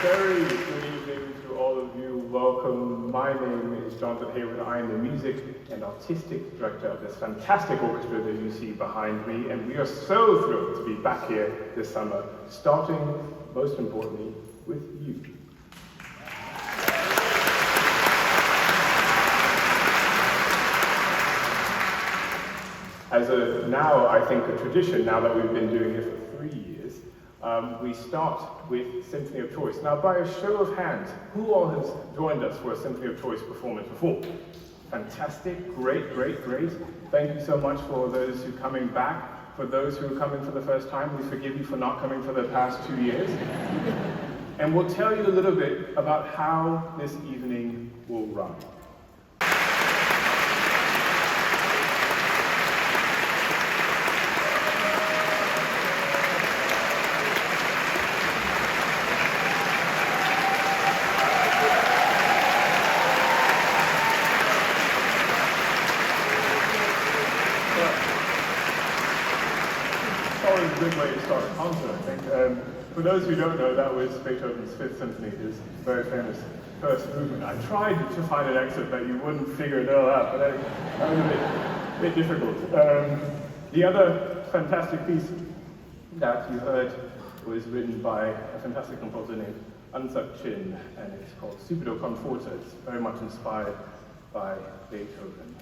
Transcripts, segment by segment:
Very good evening to all of you. Welcome. My name is Jonathon Heyward. I am the music and artistic director of this fantastic orchestra that you see behind me, and we are so thrilled to be back here this summer, starting, most importantly, with you. As now, I think, a tradition, now that we've been doing it for 3 years, we start with Symphony of Choice. Now, by a show of hands, who all has joined us for a Symphony of Choice performance before? Fantastic, great, great, great. Thank you so much for those who are coming back. For those who are coming for the first time, we forgive you for not coming for the past 2 years. And we'll tell you a little bit about how this evening will run. A good way to start a concert, I think. For those who don't know, that was Beethoven's Fifth Symphony, his very famous first movement. I tried to find an excerpt that you wouldn't figure it all out, but that was a bit difficult. The other fantastic piece that you heard was written by a fantastic composer named Unsuk Chin, and it's called Subito con Forza. It's very much inspired by Beethoven.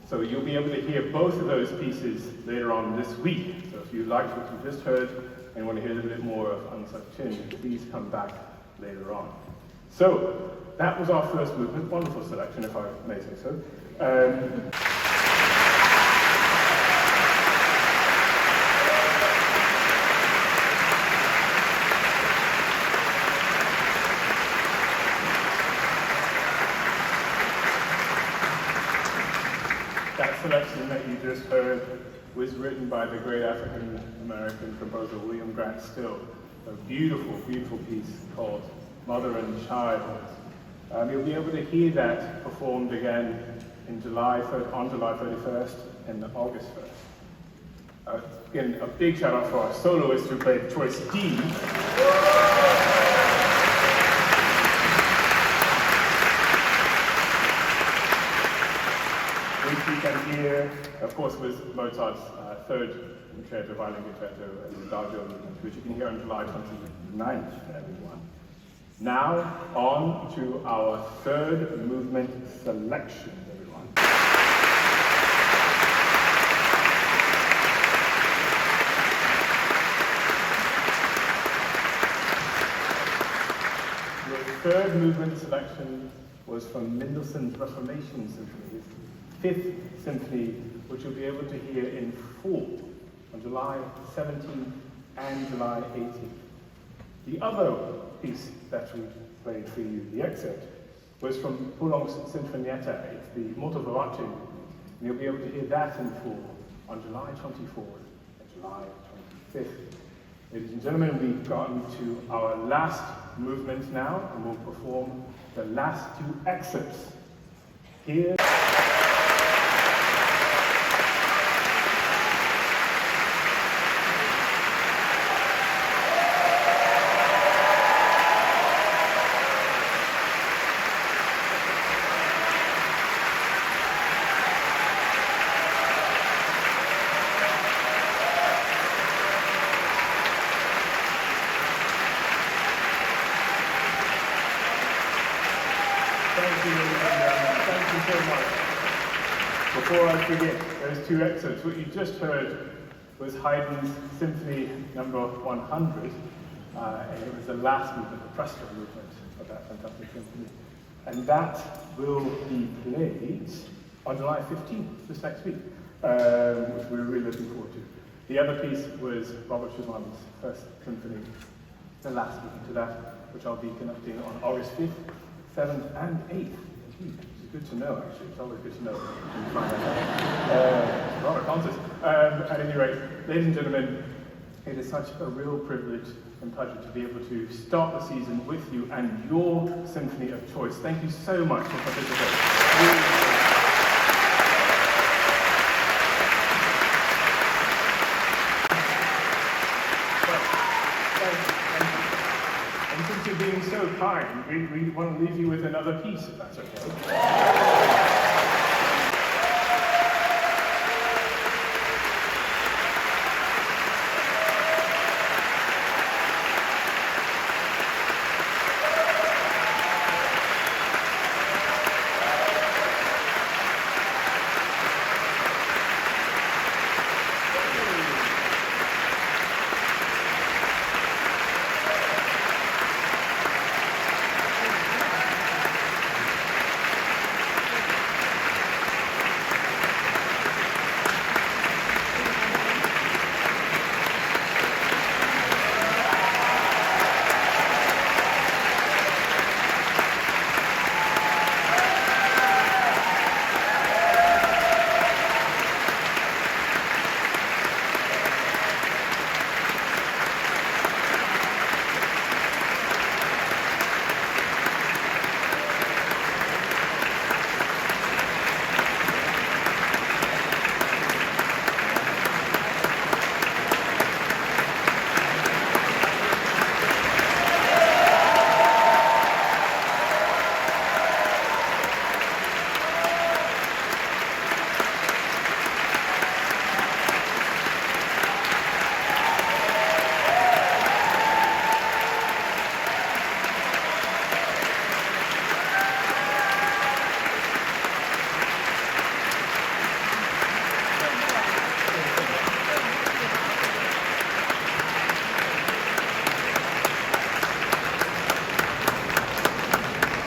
So you'll be able to hear both of those pieces later on this week. So if you liked what you just heard and want to hear a little bit more of Unsuk Chin, please come back later on. So that was our first movement. Wonderful selection, if I may say so. That selection that you just heard was written by the great African-American composer William Grant Still. A beautiful, beautiful piece called Mother and Child. You'll be able to hear that performed again on July 31st and August 1st. Again, a big shout out for our soloists who played choice D. Which you can hear, of course, was Mozart's third concerto, violin concerto, and Adagio movement, which you can hear on July 29th, everyone. Now, on to our third movement selection, everyone. The third movement selection was from Mendelssohn's Reformation Symphony, Fifth Symphony, which you'll be able to hear in full on July 17th and July 18th. The other piece that we played for you, the excerpt, was from Poulenc's Sinfonietta. It's the Molto Vivace, and you'll be able to hear that in full on July 24th and July 25th. Ladies and gentlemen, we've gotten to our last movement now, and we'll perform the last two excerpts. Here. Thank you so much. Before I forget, those two excerpts, what you just heard was Haydn's Symphony number 100, and it was the last movement, the Presto movement of that fantastic symphony. And that will be played on July 15th, this next week, which we're really looking forward to. The other piece was Robert Schumann's First Symphony, the last movement to that, which I'll be conducting on August 5th, 7th, and 8th. It's good to know, actually. It's always good to know. A lot of concerts. At any rate, ladies and gentlemen, it is such a real privilege and pleasure to be able to start the season with you and your symphony of choice. Thank you so much for participating. being so kind, we want to leave you with another piece, if that's okay.